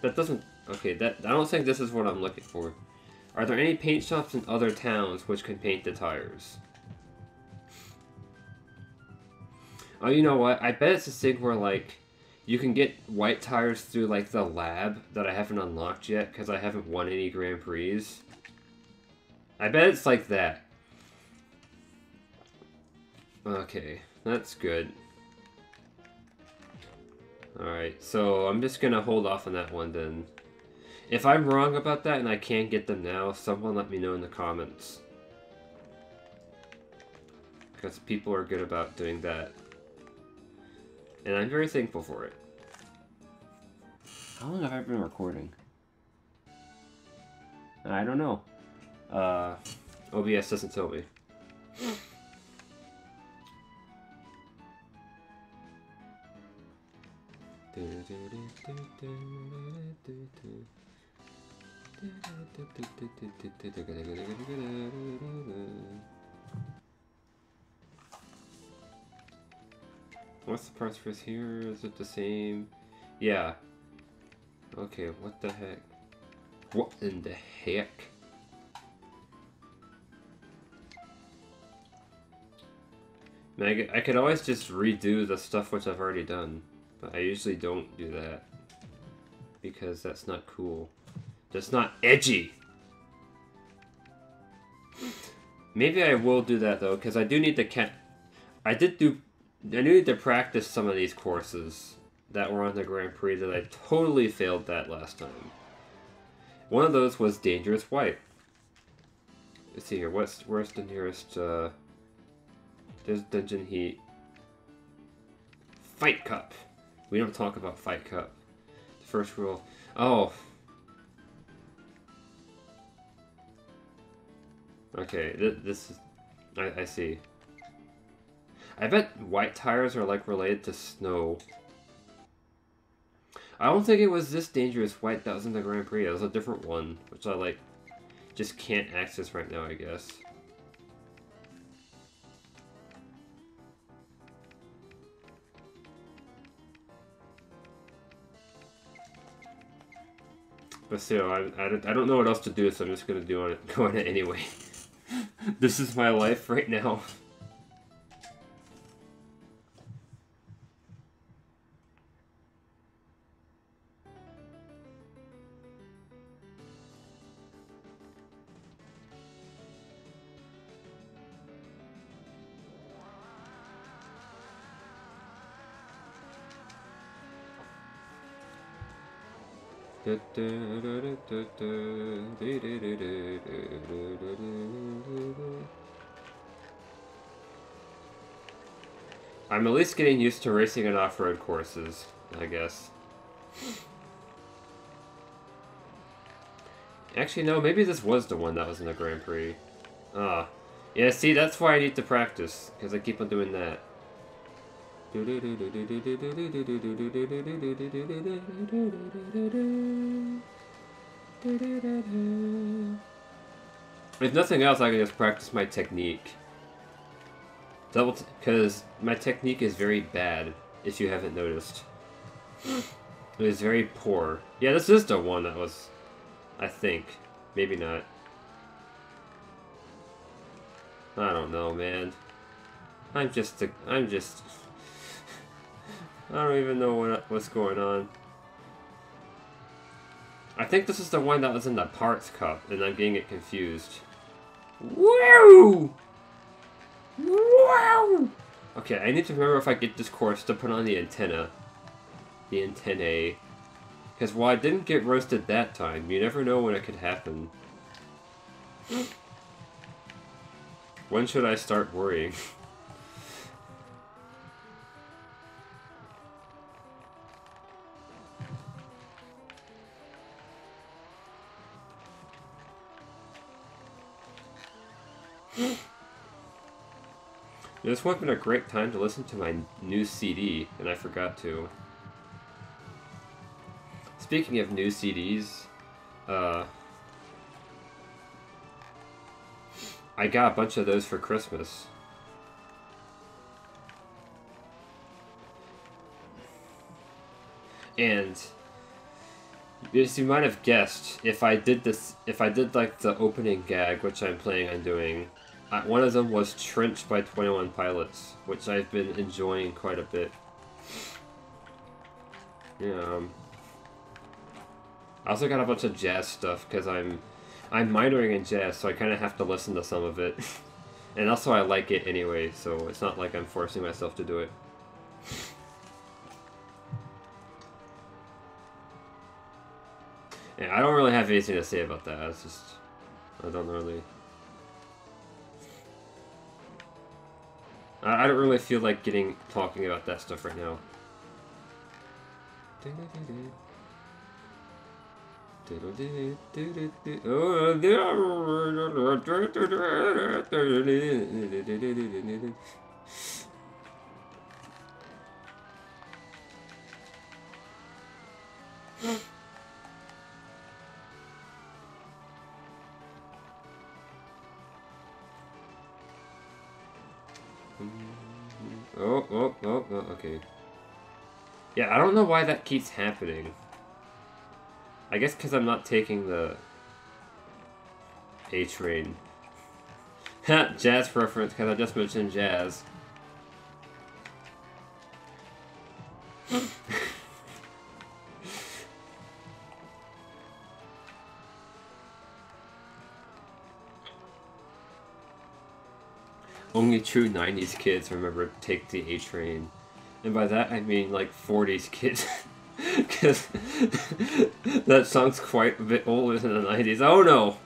That doesn't... Okay, that I don't think this is what I'm looking for. Are there any paint shops in other towns which can paint the tires? Oh, you know what? I bet it's a thing where, like, you can get white tires through, like, the lab that I haven't unlocked yet because I haven't won any Grand Prix. I bet it's like that. Okay, that's good. Alright, so I'm just gonna hold off on that one then. If I'm wrong about that and I can't get them now, someone let me know in the comments. Because people are good about doing that. And I'm very thankful for it. How long have I been recording? I don't know. OBS doesn't tell me. What's the parts for here? Is it the same? Yeah. Okay, what the heck? What in the heck? I could always just redo the stuff which I've already done, but I usually don't do that because that's not cool. That's not edgy. Maybe I will do that though, because I do need to I need to practice some of these courses that were on the Grand Prix that I totally failed that last time. One of those was Dangerous White. Let's see here. Where's the nearest? There's Dungeon Heat. Fight Cup. We don't talk about Fight Cup. The first rule. Oh. Okay, this is... I see. I bet white tires are, like, related to snow. I don't think it was this Dangerous White that was in the Grand Prix. It was a different one, which I, like, just can't access right now, I guess. But still, I don't know what else to do, so I'm just gonna go on it anyway. This is my life right now. I'm at least getting used to racing in off-road courses, I guess. Actually, no, maybe this was the one that was in the Grand Prix. Ah. Yeah, see, that's why I need to practice, because I keep on doing that. If nothing else, I can just practice my technique. Because my technique is very bad, if you haven't noticed. It is very poor. Yeah, this is the one that was, I think. Maybe not. I don't know, man. I don't even know what's going on. I think this is the one that was in the Parts Cup, and I'm getting it confused. Woo! Wow! Okay, I need to remember if I get this course to put on the antenna. The antennae. Because while I didn't get roasted that time, you never know when it could happen. When should I start worrying? This would have been a great time to listen to my new CD, and I forgot to. Speaking of new CDs, I got a bunch of those for Christmas. And As you might have guessed, if I did like the opening gag, which I'm planning on doing, one of them was Trench by 21 Pilots, which I've been enjoying quite a bit. Yeah. I also got a bunch of jazz stuff because I'm minoring in jazz, so I kind of have to listen to some of it. And also I like it anyway, so it's not like I'm forcing myself to do it. Yeah, I don't really have anything to say about that. It's just, I don't really... I don't really feel like talking about that stuff right now. Oh, okay. Yeah, I don't know why that keeps happening. I guess because I'm not taking the A train. Ha! Jazz reference, because I just mentioned jazz. Only true 90s kids remember Take the A Train. And by that I mean like 40s kids. Because that song's quite a bit older than the 90s. Oh no!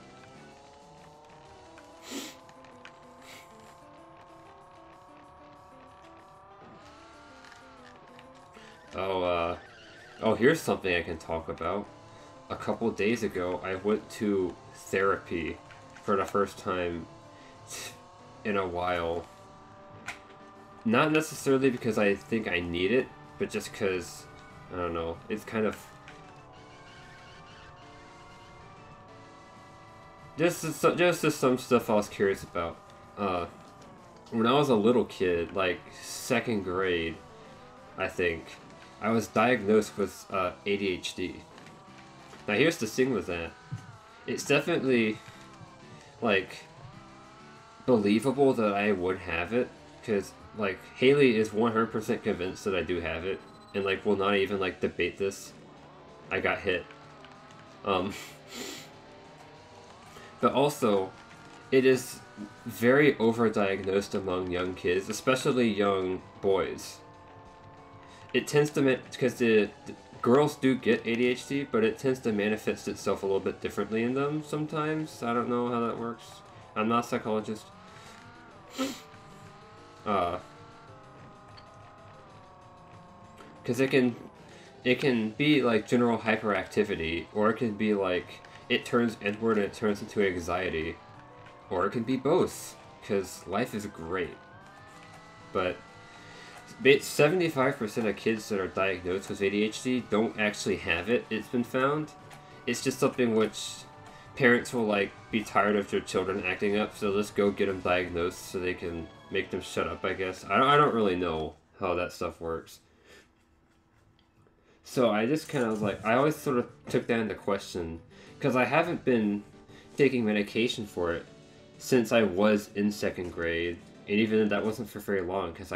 Oh, here's something I can talk about. A couple days ago, I went to therapy for the first time in a while. Not necessarily because I think I need it, but just because, I don't know, it's kind of... Just some stuff I was curious about. When I was a little kid, like 2nd grade, I think, I was diagnosed with ADHD. Now here's the thing with that. It's definitely, like, believable that I would have it, because, like, Haley is 100% convinced that I do have it, and, like, will not even, like, debate this. I got hit. But also, it is very overdiagnosed among young kids, especially young boys. It tends to, because the girls do get ADHD, but it tends to manifest itself a little bit differently in them sometimes. I don't know how that works. I'm not a psychologist. Because it can be like general hyperactivity, or it can be like it turns inward and it turns into anxiety, or it can be both, because life is great. But 75% of kids that are diagnosed with ADHD don't actually have it, it's been found. It's just something which parents will, like, be tired of their children acting up, so let's go get them diagnosed so they can make them shut up, I guess. I don't really know how that stuff works. So I just kind of was like, I always sort of took that into question, because I haven't been taking medication for it since I was in 2nd grade, and even then that wasn't for very long, because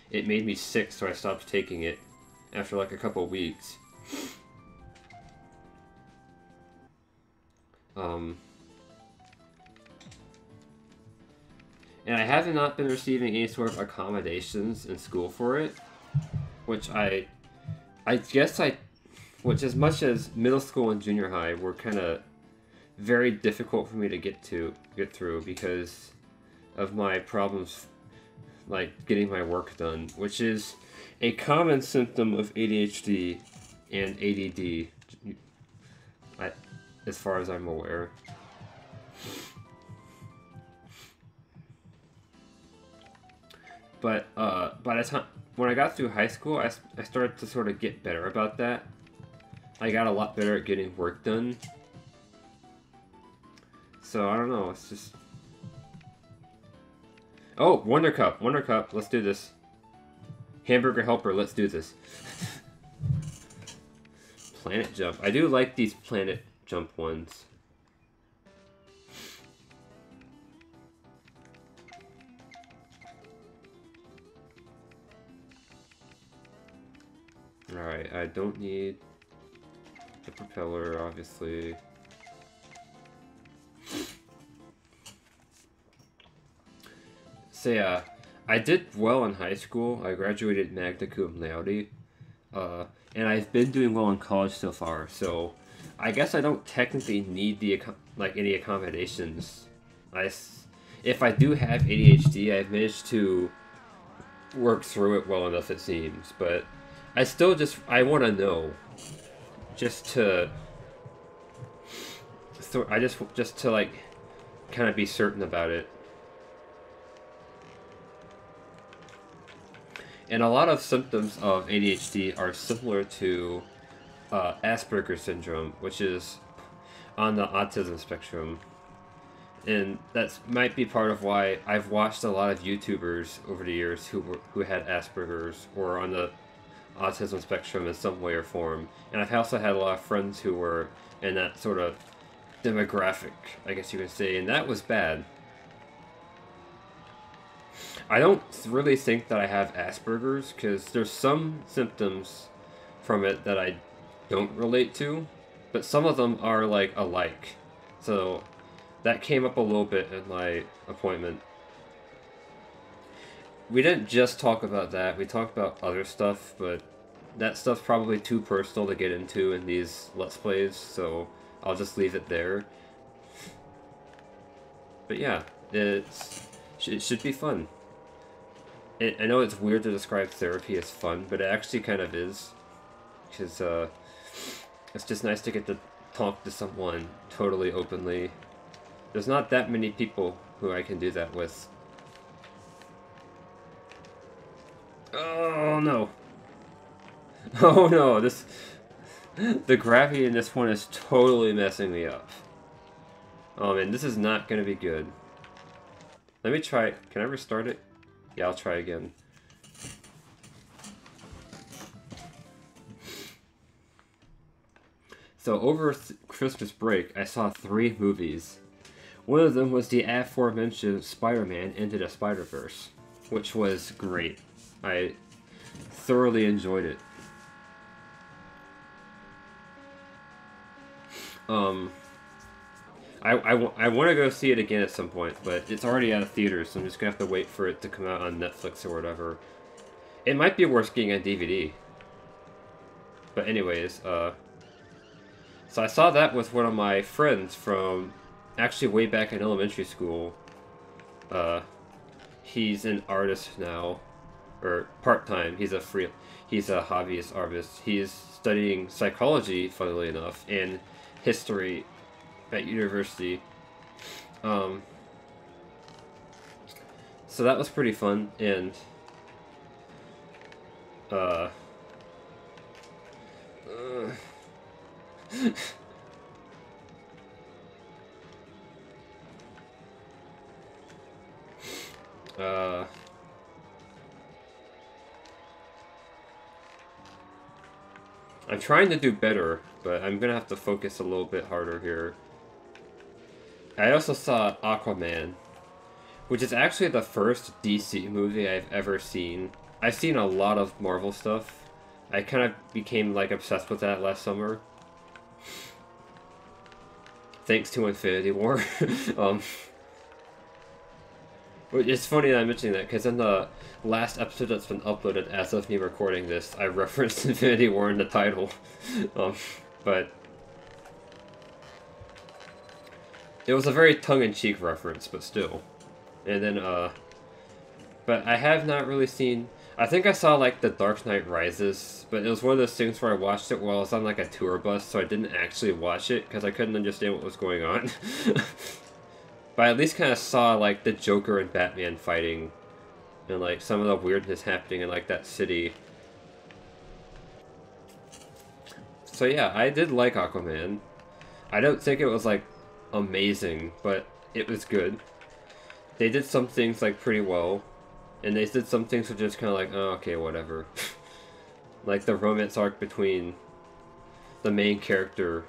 it made me sick, so I stopped taking it after like a couple weeks. And I have not been receiving any sort of accommodations in school for it, which I guess which as much as middle school and junior high were kind of very difficult for me to get through because of my problems, like getting my work done, which is a common symptom of ADHD and ADD, as far as I'm aware. But by the time when I got through high school, I started to sort of get better about that. I got a lot better at getting work done. So I don't know. It's just. Oh, Wonder Cup. Wonder Cup. Let's do this. Hamburger Helper. Let's do this. planet jump. I do like these planet jump ones. Alright, I don't need the propeller, obviously. So yeah, I did well in high school. I graduated magna cum laude. And I've been doing well in college so far, so I guess I don't technically need the any accommodations. If I do have ADHD, I've managed to work through it well enough, it seems, but I still I want to know, just to like kind of be certain about it. And a lot of symptoms of ADHD are similar to Asperger's syndrome, which is on the autism spectrum. And that might be part of why I've watched a lot of YouTubers over the years who had Asperger's or on the autism spectrum in some way or form. And I've also had a lot of friends who were in that sort of demographic, I guess you could say, and that was bad. I don't really think that I have Asperger's, because there's some symptoms from it that I don't relate to, but some of them are like alike. So that came up a little bit in my appointment. We didn't just talk about that, we talked about other stuff, but that stuff's probably too personal to get into in these Let's Plays, so I'll just leave it there. But yeah, it should be fun. I know it's weird to describe therapy as fun, but it actually kind of is. Because it's just nice to get to talk to someone totally openly. There's not that many people who I can do that with. Oh no! Oh no, the gravity in this one is totally messing me up. Oh man, this is not gonna be good. Let me try, can I restart it? Yeah, I'll try again. So over Christmas break, I saw 3 movies. One of them was the aforementioned Spider-Man Into the Spider-Verse, which was great. I thoroughly enjoyed it. I want to go see it again at some point, but it's already out of theaters, so I'm just going to have to wait for it to come out on Netflix or whatever. It might be worth getting on DVD. But anyways, so I saw that with one of my friends from, actually way back in elementary school. He's an artist now, or part-time, he's a hobbyist artist. He's studying psychology, funnily enough, and history at university. So that was pretty fun, and I'm trying to do better, but I'm gonna have to focus a little bit harder here. I also saw Aquaman, which is actually the first DC movie I've ever seen. I've seen a lot of Marvel stuff. I kind of became like obsessed with that last summer. Thanks to Infinity War. It's funny that I'm mentioning that, because in the last episode that's been uploaded as of me recording this, I referenced Infinity War in the title. But it was a very tongue-in-cheek reference, but still. And then, but I have not really seen, I think I saw, like, The Dark Knight Rises, but it was one of those things where I watched it while I was on, like, a tour bus, so I didn't actually watch it, because I couldn't understand what was going on. But I at least kind of saw, like, the Joker and Batman fighting, and, like, some of the weirdness happening in, like, that city. So yeah, I did like Aquaman. I don't think it was, like, amazing, but it was good. They did some things, like, pretty well, and they did some things which just kind of like, oh, okay, whatever. Like the romance arc between the main character